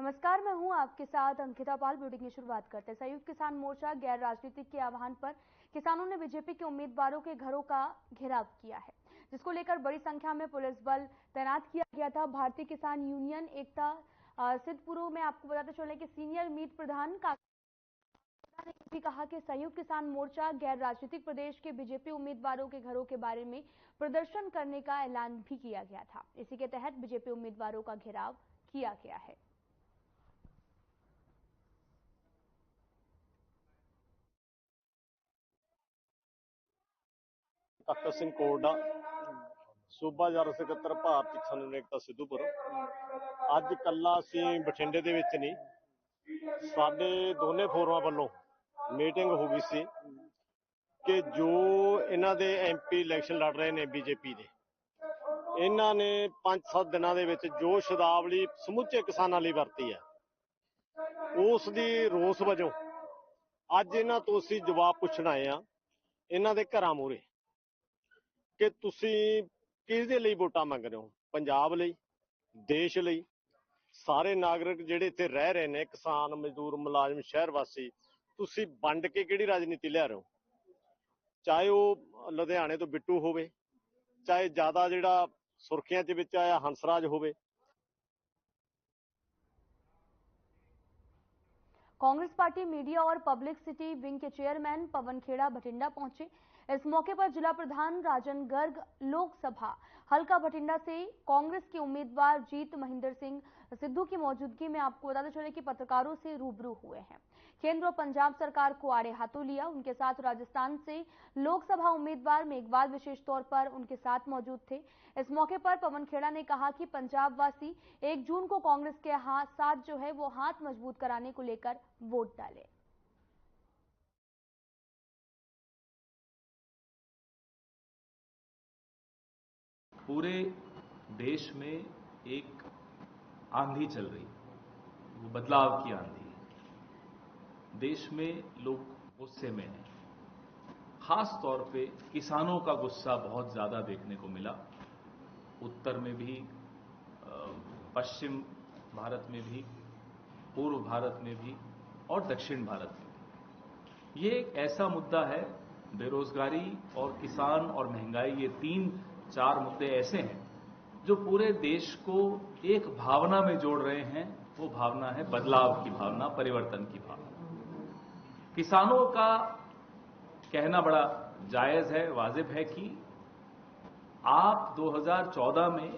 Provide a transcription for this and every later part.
नमस्कार, मैं हूं आपके साथ अंकिता पाल। ब्यूटी की शुरुआत करते हैं। संयुक्त किसान मोर्चा गैर राजनीतिक के आह्वान पर किसानों ने बीजेपी के उम्मीदवारों के घरों का घेराव किया है, जिसको लेकर बड़ी संख्या में पुलिस बल तैनात किया गया था। भारतीय किसान यूनियन एकता सिद्धपुर में आपको बताते चले कि सीनियर मीत प्रधान का ने भी कहा कि संयुक्त किसान मोर्चा गैर राजनीतिक प्रदेश के बीजेपी उम्मीदवारों के घरों के बारे में प्रदर्शन करने का ऐलान भी किया गया था। इसी के तहत बीजेपी उम्मीदवारों का घेराव किया गया है। ਕਾਕਾ ਸਿੰਘ ਕੋਟੜਾ ਸੂਬਾ ਜਨਰਲ ਸਕੱਤਰ ਭਾਰਤੀ ਕਿਸਾਨ ਯੂਨੀਅਨ ਏਕਤਾ ਸਿੱਧੂਪੁਰ। ਅੱਜ ਕੱਲਾ ਅਸੀਂ ਬਠਿੰਡੇ ਦੇ ਵਿੱਚ ਨਹੀਂ, ਸਾਡੇ ਦੋਨੇ ਫੋਰਮਾਂ ਵੱਲੋਂ ਮੀਟਿੰਗ ਹੋ ਗਈ ਸੀ ਕਿ ਜੋ ਇਹਨਾਂ ਦੇ ਐਮਪੀ ਇਲੈਕਸ਼ਨ ਲੜ ਰਹੇ ਨੇ ਬੀਜੇਪੀ ਦੇ, ਇਹਨਾਂ ਨੇ 5-7 ਦਿਨਾਂ ਦੇ ਵਿੱਚ ਜੋ ਸ਼ਬਦਾਵਲੀ ਸਮੁੱਚੇ ਕਿਸਾਨਾਂ ਲਈ ਵਰਤੀ ਹੈ, ਉਸ ਦੀ ਰੋਸ ਵਜੋਂ ਅੱਜ ਇਹਨਾਂ ਤੋਂ ਅਸੀਂ ਜਵਾਬ ਪੁੱਛਣ ਆਏ ਆ ਇਹਨਾਂ ਦੇ ਘਰਾਂ ਮੂਹਰੇ ਕਿ ਤੁਸੀਂ ਕਿਸ ਦੇ ਲਈ ਵੋਟਾਂ ਮੰਗ ਰਹੇ ਹੋ। ਪੰਜਾਬ ਲਈ, ਦੇਸ਼ ਲਈ, ਸਾਰੇ ਨਾਗਰਿਕ ਜਿਹੜੇ ਇੱਥੇ ਰਹਿ ਰਹੇ ਨੇ, ਕਿਸਾਨ, ਮਜ਼ਦੂਰ, ਮੁਲਾਜ਼ਮ, ਸ਼ਹਿਰ ਵਾਸੀ, ਤੁਸੀਂ ਵੰਡ ਕੇ ਕਿਹੜੀ ਰਾਜਨੀਤੀ ਲਿਆ ਰਹੇ ਹੋ। ਚਾਹੇ ਉਹ ਲੁਧਿਆਣੇ ਤੋਂ ਬਿੱਟੂ ਹੋਵੇ, ਚਾਹੇ ਜ਼ਿਆਦਾ ਜਿਹੜਾ ਸੁਰਖੀਆਂ 'ਚ ਵਿੱਚ ਆਇਆ ਹੰਸਰਾਜ ਹੋਵੇ। कांग्रेस पार्टी मीडिया और पब्लिक सिटी विंग के चेयरमैन पवन खेड़ा भटिंडा पहुंचे। इस मौके पर जिला प्रधान राजन गर्ग लोकसभा हल्का भटिंडा से कांग्रेस के उम्मीदवार जीत महेंद्र सिंह सिद्धू की मौजूदगी में आपको बताते चले कि पत्रकारों से रूबरू हुए हैं। केंद्र और पंजाब सरकार को आड़े हाथों लिया। उनके साथ राजस्थान से लोकसभा उम्मीदवार मेघवाल विशेष तौर पर उनके साथ मौजूद थे। इस मौके पर पवन खेड़ा ने कहा कि पंजाब वासी 1 जून को कांग्रेस के साथ जो है वो हाथ मजबूत कराने को लेकर वोट डाले। पूरे देश में एक आंधी चल रही, वो बदलाव की आंधी है। देश में लोग गुस्से में हैं। खास तौर पे किसानों का गुस्सा बहुत ज्यादा देखने को मिला। उत्तर में भी, पश्चिम भारत में भी, पूर्व भारत में भी और दक्षिण भारत में भी। ये एक ऐसा मुद्दा है, बेरोजगारी और किसान और महंगाई, ये 3-4 मुद्दे ऐसे हैं जो पूरे देश को एक भावना में जोड़ रहे हैं। वो भावना है बदलाव की भावना, परिवर्तन की भावना। किसानों का कहना बड़ा जायज है, वाजिब है कि आप 2014 में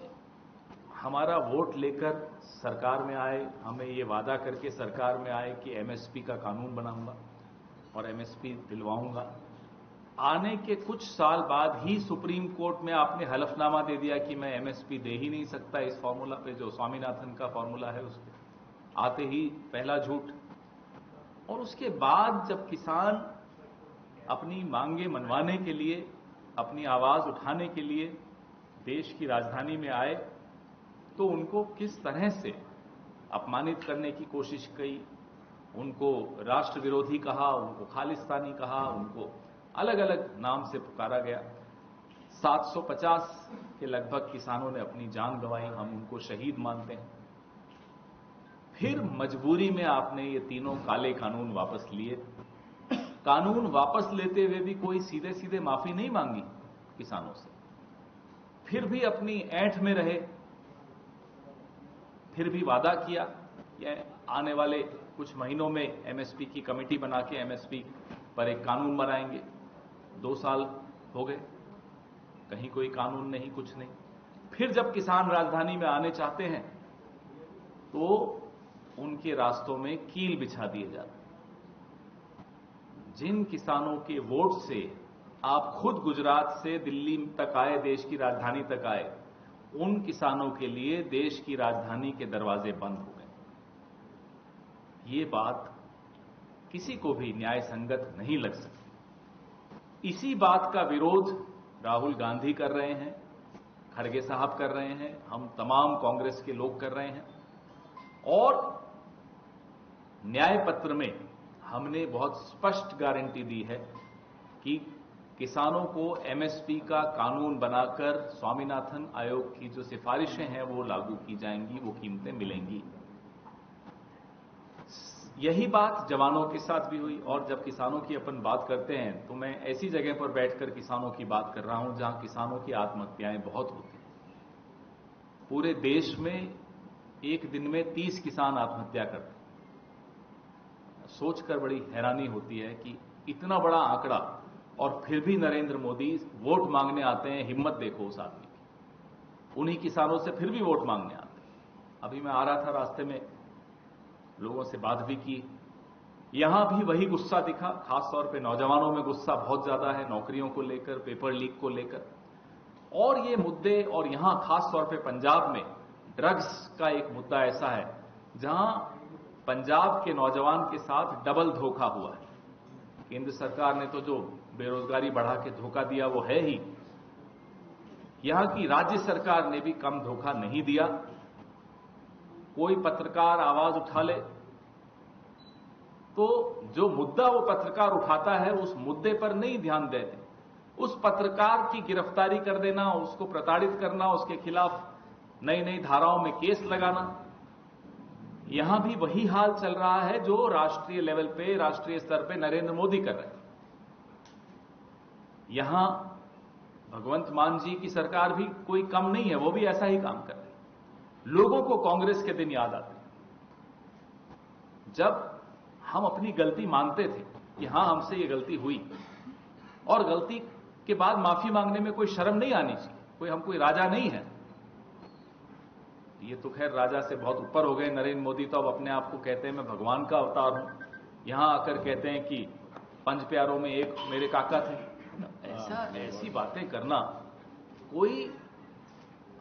हमारा वोट लेकर सरकार में आए, हमें ये वादा करके सरकार में आए कि एमएसपी का कानून बनाऊंगा और एमएसपी दिलवाऊंगा। आने के कुछ साल बाद ही सुप्रीम कोर्ट में आपने हलफनामा दे दिया कि मैं एमएसपी दे ही नहीं सकता इस फॉर्मूला पे, जो स्वामीनाथन का फॉर्मूला है उस पे। आते ही पहला झूठ। और उसके बाद जब किसान अपनी मांगे मनवाने के लिए, अपनी आवाज उठाने के लिए देश की राजधानी में आए, तो उनको किस तरह से अपमानित करने की कोशिश की, उनको राष्ट्र विरोधी कहा, उनको खालिस्तानी कहा, उनको अलग अलग नाम से पुकारा गया। 750 के लगभग किसानों ने अपनी जान गंवाई, हम उनको शहीद मानते हैं। फिर मजबूरी में आपने ये तीनों काले कानून वापस लिए। कानून वापस लेते हुए भी कोई सीधे सीधे माफी नहीं मांगी किसानों से, फिर भी अपनी ऐंठ में रहे, फिर भी वादा किया कि आने वाले कुछ महीनों में एमएसपी की कमेटी बना के एमएसपी पर एक कानून बनाएंगे। 2 साल हो गए, कहीं कोई कानून नहीं, कुछ नहीं। फिर जब किसान राजधानी में आने चाहते हैं तो उनके रास्तों में कील बिछा दिए जाते हैं। जिन किसानों के वोट से आप खुद गुजरात से दिल्ली तक आए, देश की राजधानी तक आए, उन किसानों के लिए देश की राजधानी के दरवाजे बंद हो गए। ये बात किसी को भी न्याय संगत नहीं लग सकती। इसी बात का विरोध राहुल गांधी कर रहे हैं, खड़गे साहब कर रहे हैं, हम तमाम कांग्रेस के लोग कर रहे हैं। और न्याय पत्र में हमने बहुत स्पष्ट गारंटी दी है कि किसानों को एमएसपी का कानून बनाकर स्वामीनाथन आयोग की जो सिफारिशें हैं वो लागू की जाएंगी, वो कीमतें मिलेंगी। यही बात जवानों के साथ भी हुई। और जब किसानों की अपन बात करते हैं तो मैं ऐसी जगह पर बैठकर किसानों की बात कर रहा हूं जहां किसानों की आत्महत्याएं बहुत होती हैं। पूरे देश में एक दिन में 30 किसान आत्महत्या करते हैं। सोचकर बड़ी हैरानी होती है कि इतना बड़ा आंकड़ा और फिर भी नरेंद्र मोदी वोट मांगने आते हैं। हिम्मत देखो उस आदमी की, उन्हीं किसानों से फिर भी वोट मांगने आते हैं। अभी मैं आ रहा था, रास्ते में लोगों से बात भी की, यहां भी वही गुस्सा दिखा। खासतौर पे नौजवानों में गुस्सा बहुत ज्यादा है, नौकरियों को लेकर, पेपर लीक को लेकर और ये मुद्दे। और यहां खासतौर पे पंजाब में ड्रग्स का एक मुद्दा ऐसा है जहां पंजाब के नौजवान के साथ डबल धोखा हुआ है। केंद्र सरकार ने तो जो बेरोजगारी बढ़ा के धोखा दिया वो है ही, यहां की राज्य सरकार ने भी कम धोखा नहीं दिया। कोई पत्रकार आवाज उठा ले तो जो मुद्दा वो पत्रकार उठाता है उस मुद्दे पर नहीं ध्यान देते। उस पत्रकार की गिरफ्तारी कर देना, उसको प्रताड़ित करना, उसके खिलाफ नई नई धाराओं में केस लगाना। यहां भी वही हाल चल रहा है जो राष्ट्रीय लेवल पे, राष्ट्रीय स्तर पे नरेंद्र मोदी कर रहे हैं। यहां भगवंत मान जी की सरकार भी कोई कम नहीं है, वो भी ऐसा ही काम कर रहे हैं। लोगों को कांग्रेस के दिन याद आते हैं जब हम अपनी गलती मानते थे कि हां हमसे ये गलती हुई, और गलती के बाद माफी मांगने में कोई शर्म नहीं आनी चाहिए। हम कोई राजा नहीं है। ये तो खैर राजा से बहुत ऊपर हो गए नरेंद्र मोदी, तो अब अपने आप को कहते हैं मैं भगवान का अवतार हूं। यहां आकर कहते हैं कि 5 प्यारों में एक मेरे काका थे। ऐसी बातें करना कोई,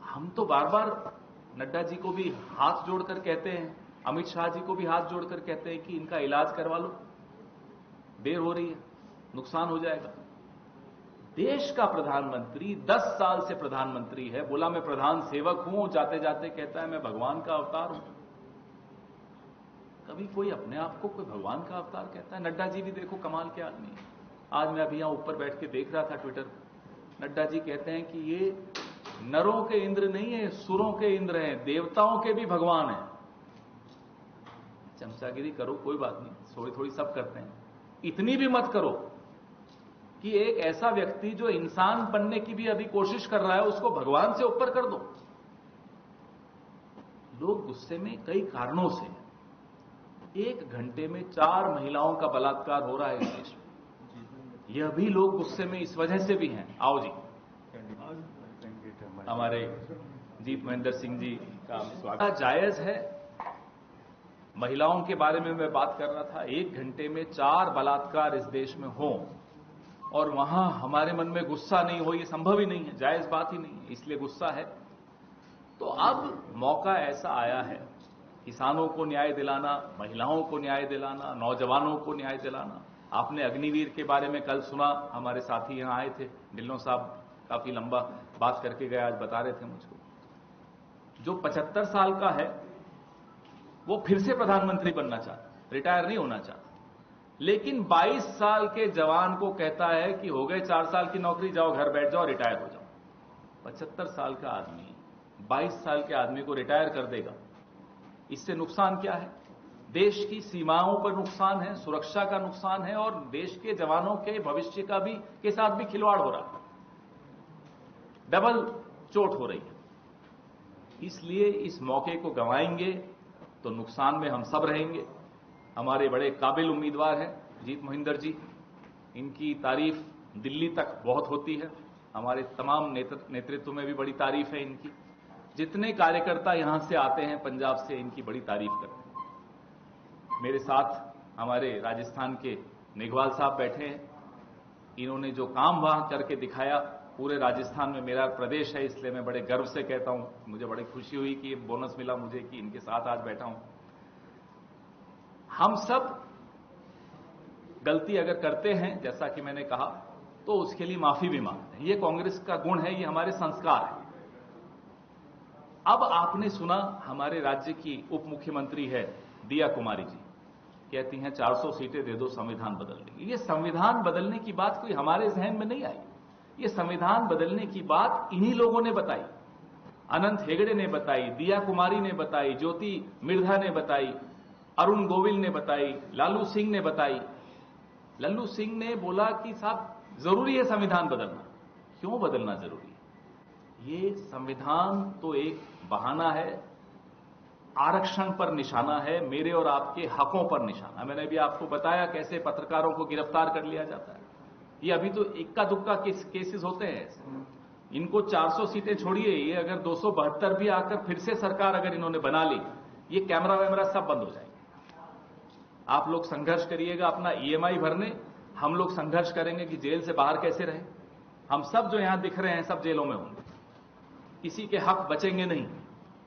हम तो बार बार नड्डा जी को भी हाथ जोड़कर कहते हैं, अमित शाह जी को भी हाथ जोड़कर कहते हैं कि इनका इलाज करवा लो, देर हो रही है, नुकसान हो जाएगा। देश का प्रधानमंत्री 10 साल से प्रधानमंत्री है, बोला मैं प्रधान सेवक हूं, जाते जाते कहता है मैं भगवान का अवतार हूं। कभी कोई अपने आप को कोई भगवान का अवतार कहता है? नड्डा जी भी देखो कमाल के आदमी है। आज मैं अभी यहां ऊपर बैठ के देख रहा था ट्विटर, नड्डा जी कहते हैं कि ये नरों के इंद्र नहीं है, सुरों के इंद्र हैं, देवताओं के भी भगवान हैं। चमचागिरी करो, कोई बात नहीं, थोड़ी थोड़ी सब करते हैं, इतनी भी मत करो कि एक ऐसा व्यक्ति जो इंसान बनने की भी अभी कोशिश कर रहा है उसको भगवान से ऊपर कर दो। लोग गुस्से में कई कारणों से, 1 घंटे में 4 महिलाओं का बलात्कार हो रहा है इस देश में। यह भी लोग गुस्से में इस वजह से भी हैं। आओ जी, हमारे जीत महेंद्र सिंह जी का स्वागत। जायज है, महिलाओं के बारे में मैं बात कर रहा था, 1 घंटे में 4 बलात्कार इस देश में हो और वहां हमारे मन में गुस्सा नहीं हो, ये संभव ही नहीं है, जायज बात ही नहीं है, इसलिए गुस्सा है। तो अब मौका ऐसा आया है किसानों को न्याय दिलाना, महिलाओं को न्याय दिलाना, नौजवानों को न्याय दिलाना। आपने अग्निवीर के बारे में कल सुना, हमारे साथी यहां आए थे, ढिल्लों साहब काफी लंबा बात करके गए, आज बता रहे थे मुझको। जो 75 साल का है वो फिर से प्रधानमंत्री बनना चाहता, रिटायर नहीं होना चाहता, लेकिन 22 साल के जवान को कहता है कि हो गए 4 साल की नौकरी, जाओ घर बैठ जाओ, रिटायर हो जाओ। 75 साल का आदमी 22 साल के आदमी को रिटायर कर देगा। इससे नुकसान क्या है? देश की सीमाओं पर नुकसान है, सुरक्षा का नुकसान है और देश के जवानों के भविष्य का भी के साथ भी खिलवाड़ हो रहा है, डबल चोट हो रही है। इसलिए इस मौके को गंवाएंगे तो नुकसान में हम सब रहेंगे। हमारे बड़े काबिल उम्मीदवार हैं जीत महेंद्र जी, इनकी तारीफ दिल्ली तक बहुत होती है, हमारे तमाम नेतृत्व में भी बड़ी तारीफ है इनकी। जितने कार्यकर्ता यहां से आते हैं पंजाब से, इनकी बड़ी तारीफ करते हैं। मेरे साथ हमारे राजस्थान के मेघवाल साहब बैठे हैं, इन्होंने जो काम वहां करके दिखाया, पूरे राजस्थान में मेरा प्रदेश है, इसलिए मैं बड़े गर्व से कहता हूं, मुझे बड़ी खुशी हुई कि ये बोनस मिला मुझे कि इनके साथ आज बैठा हूं। हम सब गलती अगर करते हैं, जैसा कि मैंने कहा, तो उसके लिए माफी भी मांगते हैं। ये कांग्रेस का गुण है, ये हमारे संस्कार है। अब आपने सुना हमारे राज्य की उप मुख्यमंत्री है दिया कुमारी जी, कहती हैं 400 सीटें दे दो, संविधान बदल देंगे। ये संविधान बदलने की बात कोई हमारे जहन में नहीं आई, ये संविधान बदलने की बात इन्हीं लोगों ने बताई। अनंत हेगड़े ने बताई, दिया कुमारी ने बताई, ज्योति मिर्धा ने बताई, अरुण गोविल ने बताई, लालू सिंह ने बताई। लल्लू सिंह ने बोला कि साहब जरूरी है संविधान बदलना। क्यों बदलना जरूरी है? ये संविधान तो एक बहाना है, आरक्षण पर निशाना है, मेरे और आपके हकों पर निशाना। मैंने भी आपको बताया कैसे पत्रकारों को गिरफ्तार कर लिया जाता है। ये अभी तो इक्का दुक्का केसेस होते हैं ऐसे। इनको 400 सीटें छोड़िए, ये अगर 272 भी आकर फिर से सरकार अगर इन्होंने बना ली, ये कैमरा वैमरा सब बंद हो जाएंगे। आप लोग संघर्ष करिएगा अपना ईएमआई भरने, हम लोग संघर्ष करेंगे कि जेल से बाहर कैसे रहे। हम सब जो यहां दिख रहे हैं सब जेलों में होंगे, किसी के हक बचेंगे नहीं,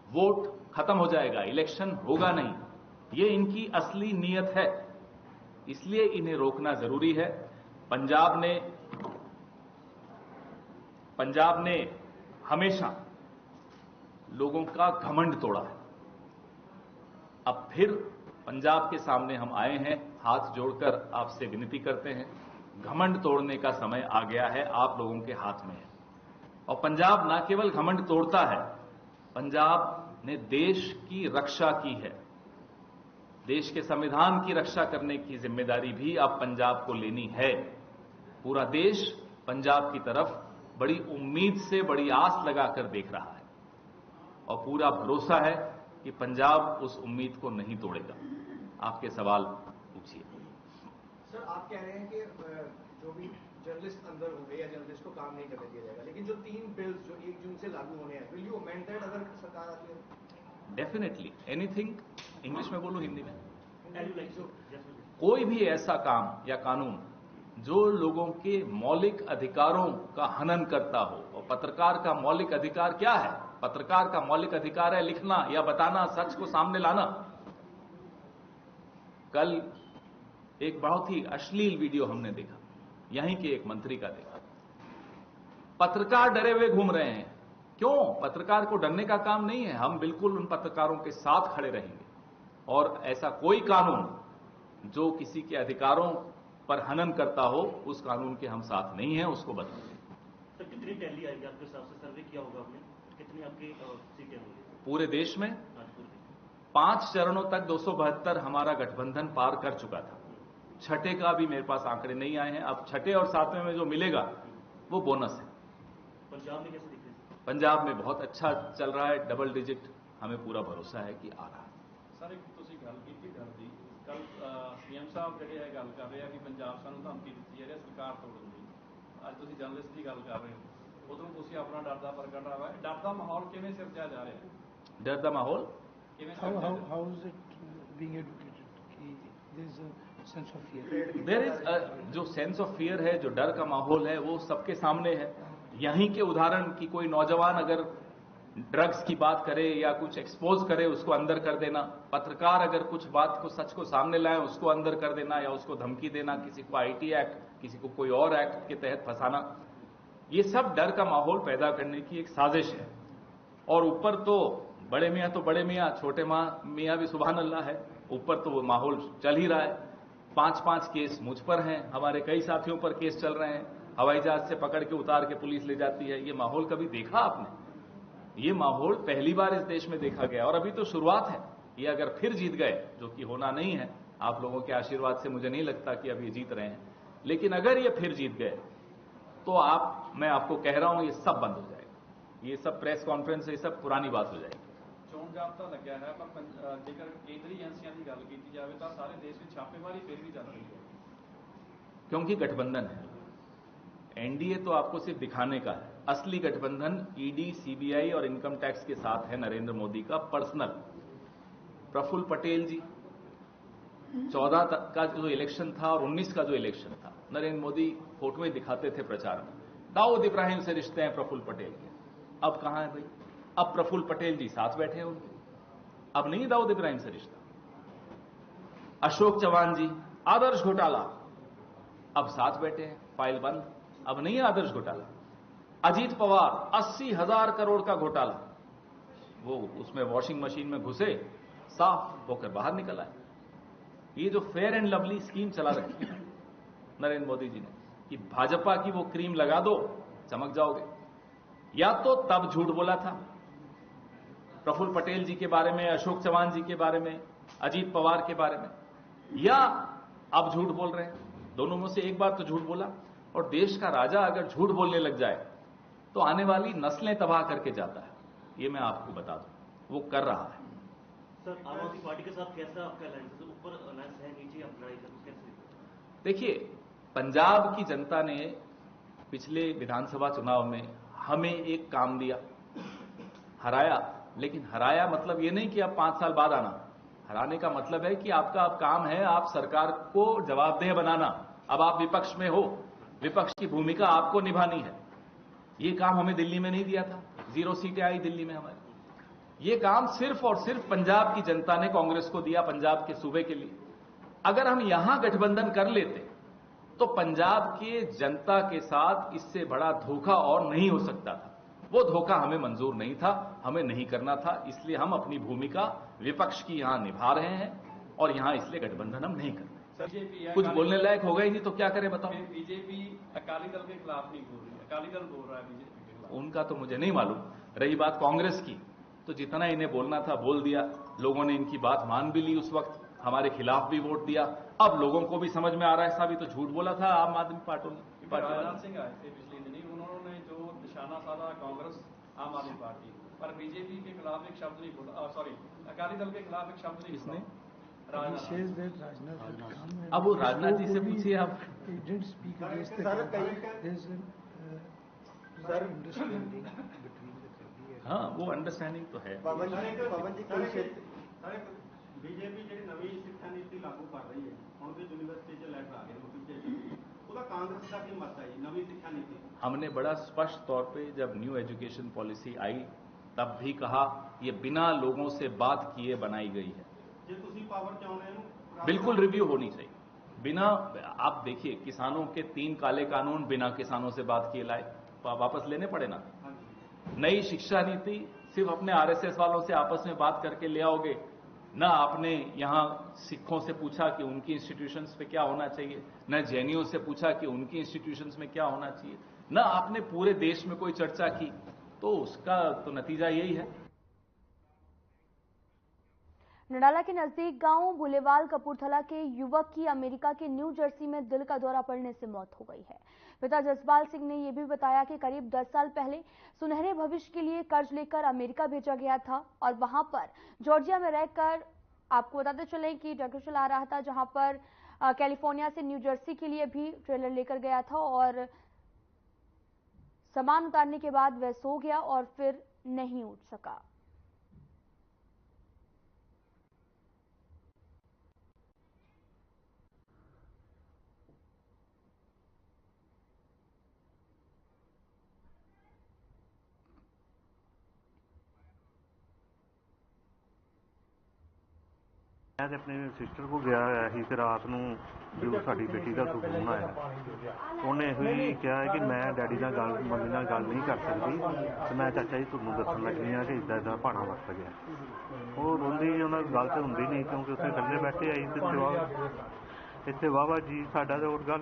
वोट खत्म हो जाएगा, इलेक्शन होगा नहीं। ये इनकी असली नीयत है, इसलिए इन्हें रोकना जरूरी है। पंजाब ने हमेशा लोगों का घमंड तोड़ा है। अब फिर पंजाब के सामने हम आए हैं, हाथ जोड़कर आपसे विनती करते हैं, घमंड तोड़ने का समय आ गया है, आप लोगों के हाथ में है। और पंजाब न केवल घमंड तोड़ता है, पंजाब ने देश की रक्षा की है। देश के संविधान की रक्षा करने की जिम्मेदारी भी अब पंजाब को लेनी है। पूरा देश पंजाब की तरफ बड़ी उम्मीद से, बड़ी आस लगाकर देख रहा है और पूरा भरोसा है कि पंजाब उस उम्मीद को नहीं तोड़ेगा। आपके सवाल पूछिए। सर, आप कह रहे हैं कि जो भी जर्नलिस्ट अंदर होंगे या जर्नलिस्ट को काम नहीं करने दिया जाएगा, लेकिन जो 3 बिल्स जो 1 जून से लागू होने हैं, विल यू अमेंड दैट अगर सरकार आती है? डेफिनेटली, एनीथिंग, इंग्लिश में बोलूं हिंदी में? कोई भी ऐसा काम या कानून जो लोगों के मौलिक अधिकारों का हनन करता हो, और पत्रकार का मौलिक अधिकार क्या है? पत्रकार का मौलिक अधिकार है लिखना या बताना, सच को सामने लाना। कल एक बहुत ही अश्लील वीडियो हमने देखा, यहीं के एक मंत्री का देखा। पत्रकार डरे हुए घूम रहे हैं। क्यों? पत्रकार को डरने का काम नहीं है। हम बिल्कुल उन पत्रकारों के साथ खड़े रहेंगे और ऐसा कोई कानून जो किसी के अधिकारों पर हनन करता हो, उस कानून के हम साथ नहीं हैं, उसको बदलेंगे। सर, कितनी टैली आएगी आपके हिसाब से? सर्वे किया होगा आपने, कितनी आपकी सीटें होंगी पूरे देश में? 5 चरणों तक 272 हमारा गठबंधन पार कर चुका था। छठे का भी मेरे पास आंकड़े नहीं आए हैं। अब छठे और 7वें में जो मिलेगा वो बोनस है। पंजाब में कैसे दिख रही है? पंजाब में बहुत अच्छा चल रहा है, डबल डिजिट, हमें पूरा भरोसा है कि आ रहा है। सर, एक ਤੁਸੀਂ ਗੱਲ ਕੀਤੀ ਡਰ ਦੀ, ਕੱਲ ਸੀਐਮ ਸਾਹਿਬ ਜਿਹੜੇ ਹੈ ਗੱਲ ਕਰ ਰਹੇ ਆ ਕਿ ਪੰਜਾਬ ਸਾਨੂੰ ਧਮਕੀ ਦਿੱਤੀ ਜਾ ਰਹੀ ਹੈ ਸਰਕਾਰ ਤੋੜਨ ਦੀ। ਅੱਜ ਤੁਸੀਂ ਜਰਨਲਿਸਟ ਦੀ ਗੱਲ ਕਰ ਰਹੇ ਹੋ, ਉਦੋਂ ਤੁਸੀਂ ਆਪਣਾ ਡਰ ਦਾ ਪ੍ਰਗਟਾਵਾ ਹੈ, ਡਰ ਦਾ ਮਾਹੌਲ ਕਿਵੇਂ ਸਿਰਜਿਆ ਜਾ ਰਿਹਾ ਹੈ? डर का माहौल ਕਿਵੇਂ How is it being educated? There is a sense of fear. There is जो सेंस ऑफ फियर है, जो डर का माहौल है, वो सबके सामने है। यहीं के उदाहरण कि कोई नौजवान अगर ड्रग्स की बात करे या कुछ एक्सपोज करे, उसको अंदर कर देना। पत्रकार अगर कुछ बात को, सच को सामने लाए, उसको अंदर कर देना या उसको धमकी देना, किसी को आईटी एक्ट, किसी को कोई और एक्ट के तहत फंसाना, ये सब डर का माहौल पैदा करने की एक साजिश है। और ऊपर तो बड़े मियां तो बड़े मियां, छोटे मियां भी सुभान अल्लाह है। ऊपर तो वो माहौल चल ही रहा है। 5-5 केस मुझ पर हैं, हमारे कई साथियों पर केस चल रहे हैं, हवाई जहाज से पकड़ के उतार के पुलिस ले जाती है। ये माहौल कभी देखा आपने? ये माहौल पहली बार इस देश में देखा गया और अभी तो शुरुआत है। ये अगर फिर जीत गए, जो कि होना नहीं है, आप लोगों के आशीर्वाद से मुझे नहीं लगता कि अब ये जीत रहे हैं, लेकिन अगर ये फिर जीत गए तो मैं आपको कह रहा हूं, ये सब बंद हो जाएगा। ये सब प्रेस कॉन्फ्रेंस, ये सब पुरानी बात हो जाएगी। ਚੋਣ ਜਾਬਤਾ ਲੱਗਿਆ ਹੈ, ਪਰ ਜੇਕਰ ਕੇਂਦਰੀ ਏਜੰਸੀਆਂ ਦੀ ਗੱਲ ਕੀਤੀ ਜਾਵੇ ਤਾਂ ਸਾਰੇ ਦੇਸ਼ ਵਿੱਚ ਛਾਪੇਮਾਰੀ ਫਿਰ भी ਚੱਲ ਰਹੀ है। क्योंकि गठबंधन है। एनडीए तो आपको सिर्फ दिखाने का है, असली गठबंधन ईडी, सीबीआई और इनकम टैक्स के साथ है नरेंद्र मोदी का पर्सनल। प्रफुल्ल पटेल जी 14 का जो इलेक्शन था और 19 का जो इलेक्शन था, नरेंद्र मोदी फोटोएं दिखाते थे प्रचार में, दाऊद इब्राहिम से रिश्ते हैं प्रफुल्ल पटेल के। अब कहां है भाई? अब प्रफुल्ल पटेल जी साथ बैठे हैं उनके, अब नहीं दाऊद इब्राहिम से रिश्ता। अशोक चव्हाण जी, आदर्श घोटाला, अब साथ बैठे हैं, फाइल बंद, अब नहीं है आदर्श घोटाला। अजीत पवार 80,000 करोड़ का घोटाला, वो उसमें वॉशिंग मशीन में घुसे, साफ होकर बाहर निकल आए। ये जो फेयर एंड लवली स्कीम चला रखी है नरेंद्र मोदी जी ने कि भाजपा की वो क्रीम लगा दो, चमक जाओगे, या तो तब झूठ बोला था प्रफुल्ल पटेल जी के बारे में, अशोक चव्हाण जी के बारे में, अजीत पवार के बारे में, या आप झूठ बोल रहे हैं। दोनों में से एक बार तो झूठ बोला, और देश का राजा अगर झूठ बोलने लग जाए तो आने वाली नस्लें तबाह करके जाता है, ये मैं आपको बता दूं, वो कर रहा है। सर, आम आदमी पार्टी के साथ कैसा आपका अलायंस है? ऊपर अलायंस है, नीचे आप लड़ाई कर कैसे? देखिए, पंजाब की जनता ने पिछले विधानसभा चुनाव में हमें एक काम दिया, हराया, लेकिन हराया मतलब ये नहीं कि अब 5 साल बाद आना। हराने का मतलब है कि आपका अब काम है आप सरकार को जवाबदेह बनाना। अब आप विपक्ष में हो, विपक्ष की भूमिका आपको निभानी है। ये काम हमें दिल्ली में नहीं दिया था, 0 सीटें आई दिल्ली में हमारी। ये काम सिर्फ और सिर्फ पंजाब की जनता ने कांग्रेस को दिया, पंजाब के सूबे के लिए। अगर हम यहां गठबंधन कर लेते तो पंजाब के जनता के साथ इससे बड़ा धोखा और नहीं हो सकता था। वो धोखा हमें मंजूर नहीं था, हमें नहीं करना था, इसलिए हम अपनी भूमिका विपक्ष की यहां निभा रहे हैं, और यहां इसलिए गठबंधन हम नहीं कर रहे। बीजेपी कुछ बोलने लायक होगा ही नहीं तो क्या करें बताओ। बीजेपी अकाली दल के खिलाफ नहीं बोल रही, अकाली दल बोल रहा है बीजेपी के खिलाफ। उनका तो मुझे नहीं मालूम। रही बात कांग्रेस की, तो जितना इन्हें बोलना था बोल दिया, लोगों ने इनकी बात मान भी ली, उस वक्त हमारे खिलाफ भी वोट दिया। अब लोगों को भी समझ में आ रहा है साहब ये तो झूठ बोला था आम आदमी पार्टी। राजनाथ सिंह आए थे पिछले दिनी, उन्होंने जो निशाना साधा कांग्रेस आम आदमी पार्टी पर, बीजेपी के खिलाफ एक शब्द नहीं बोला, सॉरी अकाली दल के खिलाफ एक शब्द नहीं। किसने? He says that Rajnath will come and अब वो राजनाथ जी से पूछिए आप। he didn't speak against the government. There's an understanding between the party. हाँ, वो अंडरस्टैंडिंग तो है। बीजेपी जी नवी शिक्षा नीति लागू कर रही है, हम भी यूनिवर्सिटी से लेकर आ गए नोटिफिकेशन, उसका कांग्रेस का भी मत है नवी शिक्षा नीति। हमने बड़ा स्पष्ट तौर पे जब न्यू एजुकेशन पॉलिसी आई तब भी कहा ये बिना लोगों से बात किए बनाई गई है। पावर चाहते बिल्कुल रिव्यू होनी चाहिए। बिना, आप देखिए किसानों के 3 काले कानून बिना किसानों से बात किए लाए, वापस लेने पड़े ना। नई शिक्षा नीति सिर्फ अपने आरएसएस वालों से आपस में बात करके ले आओगे ना। आपने यहां सिखों से पूछा कि उनकी इंस्टीट्यूशंस पे क्या होना चाहिए, न जैनियों से पूछा कि उनकी इंस्टीट्यूशंस में क्या होना चाहिए, न आपने पूरे देश में कोई चर्चा की, तो उसका तो नतीजा यही है। नडाला के नजदीक गांव भुलेवाल कपूरथला के युवक की अमेरिका के न्यू जर्सी में दिल का दौरा पड़ने से मौत हो गई है। पिता जसपाल सिंह ने यह भी बताया कि करीब 10 साल पहले सुनहरे भविष्य के लिए कर्ज लेकर अमेरिका भेजा गया था और वहां पर जॉर्जिया में रहकर, आपको बताते चले कि ट्रैक्टर चला रहा था, जहां पर कैलिफोर्निया से न्यू जर्सी के लिए भी ट्रेलर लेकर गया था और सामान उतारने के बाद वह सो गया और फिर नहीं उठ सका। मैं अपने सिस्टर को गया ही तो रात को जो साड़ी बेटी का फोन आया, उन्हें यही कहा है कि मैं डैडी नाल गल मम्मी नाल गल नहीं कर सकती, तो मैं चाचा जी तुहानूं दस्सण लगी हाँ कि इदा इदा भाड़ा वरत गया। वो रोंदी उन्होंने गल तो होंदी नहीं क्योंकि उत्थे थल्ले बैठे आई तो इत्थे वाहवा जी साडा तो और गल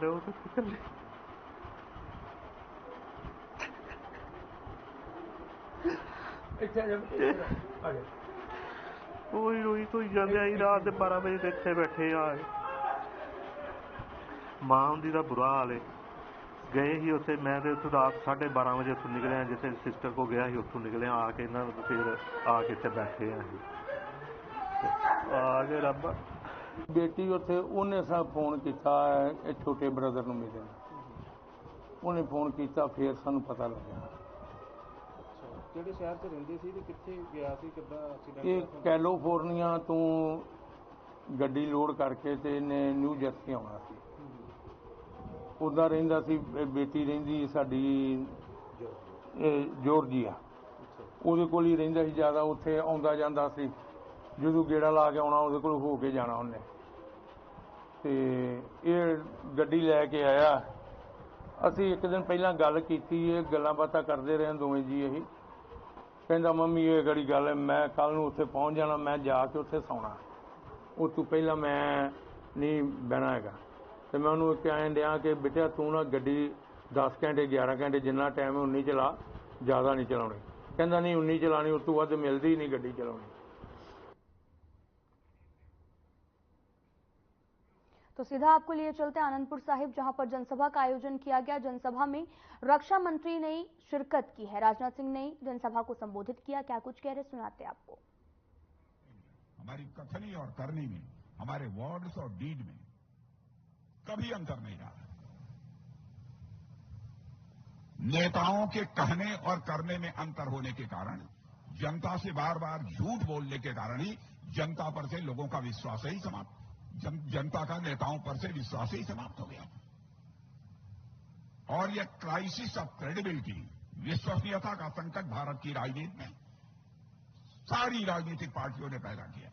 रोई धोई जाते आई रात के 12 बजे तो इतने बैठे आ मां उनकी का बुरा हाल है। गए ही उत्थे मैं तो उत्थों रात 12:30 बजे उत्थों निकलिया, जिसे सिस्टर को गया ही उत्थों निकलिया आके इन्होंने फिर आके इतने बैठे आके रब बेटी उत्थे उन्हें सब फोन किया छोटे ब्रदर नूं मिलण, उन्हें फोन किया फिर सानूं पता लग्या। किहड़े शहर च रहिंदे सी ते कित्थे गया सी, किद्दां एक्सीडेंट? ये कैलिफोर्निया तो गड्डी लोड करके ते इन्हें न्यू जर्सी आउणा सी। उदा रहिंदा सी बेटी रहिंदी साडी जॉर्जिया, ਉਹਦੇ ਕੋਲ ही रहिंदा सी ज़्यादा, उत्थे आउंदा जांदा सी, ਜਦੋਂ गेड़ा ला के आउणा ਉਹਦੇ ਕੋਲ हो के जाना ਉਹਨੇ। ਤੇ ਇਹ ਗੱਡੀ ਲੈ ਕੇ ਆਇਆ। ਅਸੀਂ ਇੱਕ ਦਿਨ ਪਹਿਲਾਂ ਗੱਲ ਕੀਤੀ, ਇਹ ਗੱਲਾਂ ਬਾਤਾਂ ਕਰਦੇ ਰਹੇ ਦੋਵੇਂ ਜੀ। ਇਹੀ ਕਹਿੰਦਾ ਮੰਮੀ ਇਹ ਗੜੀ ਗੱਲ ਹੈ, ਮੈਂ ਕੱਲ ਨੂੰ ਉੱਥੇ ਪਹੁੰਚ ਜਾਣਾ, ਮੈਂ ਜਾ ਕੇ ਉੱਥੇ ਸੌਣਾ, ਉਹ ਤੋਂ ਪਹਿਲਾਂ ਮੈਂ ਨਹੀਂ ਬਹਿਣਾ ਹੈਗਾ। ਤੇ ਮੈਂ ਉਹਨੂੰ ਕਹਿਣ ਡਿਆ ਕਿ ਬੇਟਾ ਤੂੰ ਨਾ ਗੱਡੀ 10 ਘੰਟੇ 11 ਘੰਟੇ ਜਿੰਨਾ ਟਾਈਮ 19 ਚਲਾ, ਜ਼ਿਆਦਾ ਨਹੀਂ ਚਲਾਉਣੀ। ਕਹਿੰਦਾ ਨਹੀਂ 19 ਚਲਾਣੀ, ਉਸ ਤੋਂ ਵੱਧ ਮਿਲਦੀ ਹੀ ਨਹੀਂ ਗੱਡੀ ਚਲਾਉਣੀ। तो सीधा आपको लिए चलते हैं आनंदपुर साहिब, जहां पर जनसभा का आयोजन किया गया। जनसभा में रक्षा मंत्री ने शिरकत की है। राजनाथ सिंह ने जनसभा को संबोधित किया। क्या कुछ कह रहे, सुनाते आपको। हमारी कथनी और करनी में, हमारे वर्ड्स और डीड में कभी अंतर नहीं आ रहा। नेताओं के कहने और करने में अंतर होने के कारण, जनता से बार बार झूठ बोलने के कारण ही जनता पर से लोगों का विश्वास ही समाप्त, जनता का नेताओं पर से विश्वास ही समाप्त हो गया। और यह क्राइसिस ऑफ क्रेडिबिलिटी, विश्वसनीयता का संकट भारत की राजनीति में सारी राजनीतिक पार्टियों ने पैदा किया।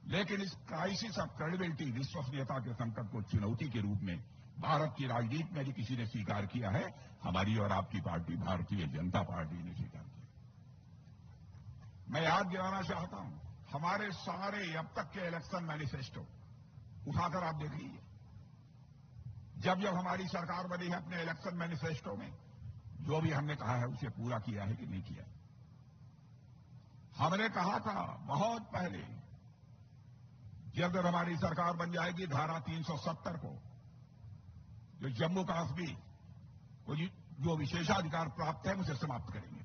लेकिन इस क्राइसिस ऑफ क्रेडिबिलिटी, विश्वसनीयता के संकट को चुनौती के रूप में भारत की राजनीति में यदि किसी ने स्वीकार किया है, हमारी और आपकी पार्टी भारतीय जनता पार्टी ने स्वीकार किया। मैं याद दिलाना चाहता हूं, हमारे सारे अब तक के इलेक्शन मैनिफेस्टो उठाकर आप देख लीजिए। जब जब हमारी सरकार बनी है, अपने इलेक्शन मैनिफेस्टो में जो भी हमने कहा है उसे पूरा किया है कि नहीं किया। हमने कहा था बहुत पहले, जब हमारी सरकार बन जाएगी, धारा 370 को, जो जम्मू कश्मीर को जो विशेषाधिकार प्राप्त है उसे समाप्त करेंगे।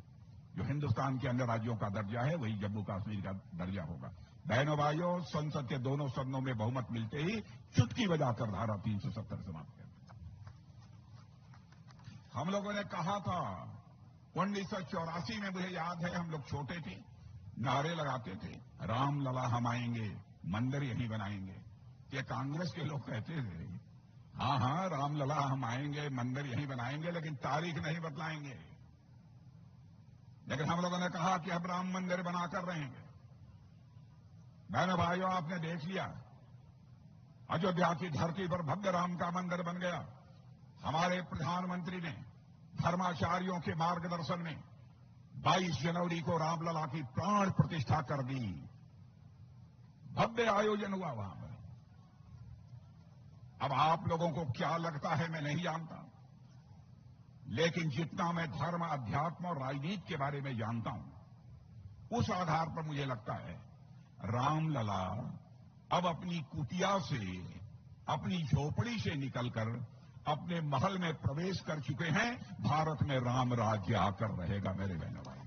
जो हिंदुस्तान के अन्य राज्यों का दर्जा है वही जम्मू कश्मीर का दर्जा होगा। बहनों भाइयों, संसद के दोनों सदनों में बहुमत मिलते ही चुटकी बजाकर धारा 370 समाप्त कर दी। हम लोगों ने कहा था 1984 में, मुझे याद है, हम लोग छोटे थे, नारे लगाते थे, राम लला हम आएंगे, मंदिर यहीं बनाएंगे। ये कांग्रेस के लोग कहते थे, हाँ हाँ राम लला हम आएंगे, मंदिर यहीं बनाएंगे, लेकिन तारीख नहीं बदलाएंगे। लेकिन हम लोगों ने कहा कि अब राम मंदिर बनाकर रहेंगे। बहनों भाइयों, आपने देख लिया, अयोध्या की धरती पर भव्य राम का मंदिर बन गया। हमारे प्रधानमंत्री ने धर्माचार्यों के मार्गदर्शन में 22 जनवरी को रामलला की प्राण प्रतिष्ठा कर दी। भव्य आयोजन हुआ वहां पर। अब आप लोगों को क्या लगता है मैं नहीं जानता, लेकिन जितना मैं धर्म, अध्यात्म और राजनीति के बारे में जानता हूं, उस आधार पर मुझे लगता है रामलला अब अपनी कुटिया से, अपनी झोपड़ी से निकलकर अपने महल में प्रवेश कर चुके हैं। भारत में राम राज्य आकर रहेगा मेरे बहनों भाई।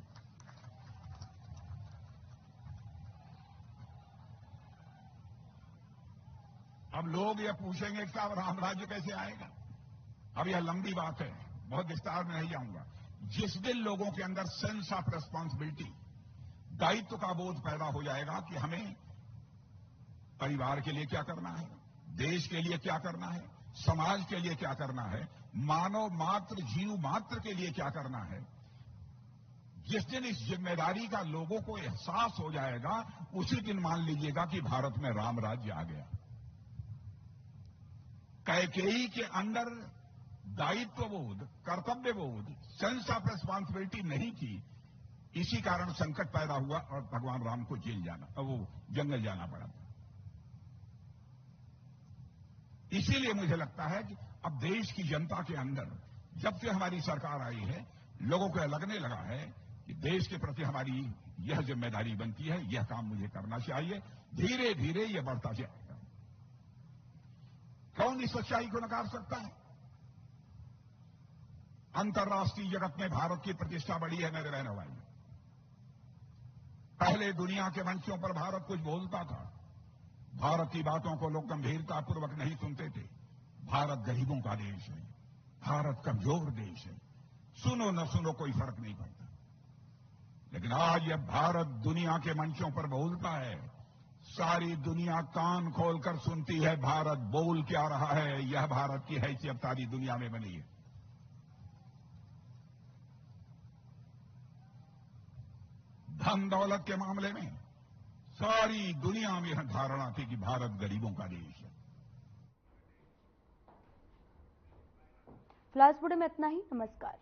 अब लोग ये पूछेंगे कि साहब राम राज्य कैसे आएगा। अब यह लंबी बात है, बहुत विस्तार में नहीं जाऊंगा। जिस दिन लोगों के अंदर सेंस ऑफ रेस्पॉन्सिबिलिटी, दायित्व का बोध पैदा हो जाएगा कि हमें परिवार के लिए क्या करना है, देश के लिए क्या करना है, समाज के लिए क्या करना है, मानव मात्र, जीव मात्र के लिए क्या करना है, जिस दिन इस जिम्मेदारी का लोगों को एहसास हो जाएगा, उसी दिन मान लीजिएगा कि भारत में राम राज्य आ गया। कैकेयी के अंदर दायित्व बोध, कर्तव्य बोध, सेंस ऑफ रेस्पॉन्सिबिलिटी नहीं थी। इसी कारण संकट पैदा हुआ और भगवान राम को जेल जाना, वो जंगल जाना पड़ा। इसीलिए मुझे लगता है कि अब देश की जनता के अंदर जब से हमारी सरकार आई है, लोगों को लगने लगा है कि देश के प्रति हमारी यह जिम्मेदारी बनती है, यह काम मुझे करना चाहिए। धीरे धीरे यह बढ़ता जाएगा। कौन इस सच्चाई को नकार सकता है? अंतर्राष्ट्रीय जगत में भारत की प्रतिष्ठा बढ़ी है मेरे बहनों भाई। पहले दुनिया के मंचों पर भारत कुछ बोलता था, भारत की बातों को लोग गंभीरतापूर्वक नहीं सुनते थे। भारत गरीबों का देश है, भारत कमजोर देश है, सुनो न सुनो कोई फर्क नहीं पड़ता। लेकिन आज यह भारत दुनिया के मंचों पर बोलता है, सारी दुनिया कान खोलकर सुनती है भारत बोल क्या रहा है। यह भारत की हैसियत सारी दुनिया में बनी है। धन दौलत के मामले में सारी दुनिया में यह धारणा थी कि भारत गरीबों का देश है। फिलहाल इस बुलेटिन में इतना ही। नमस्कार।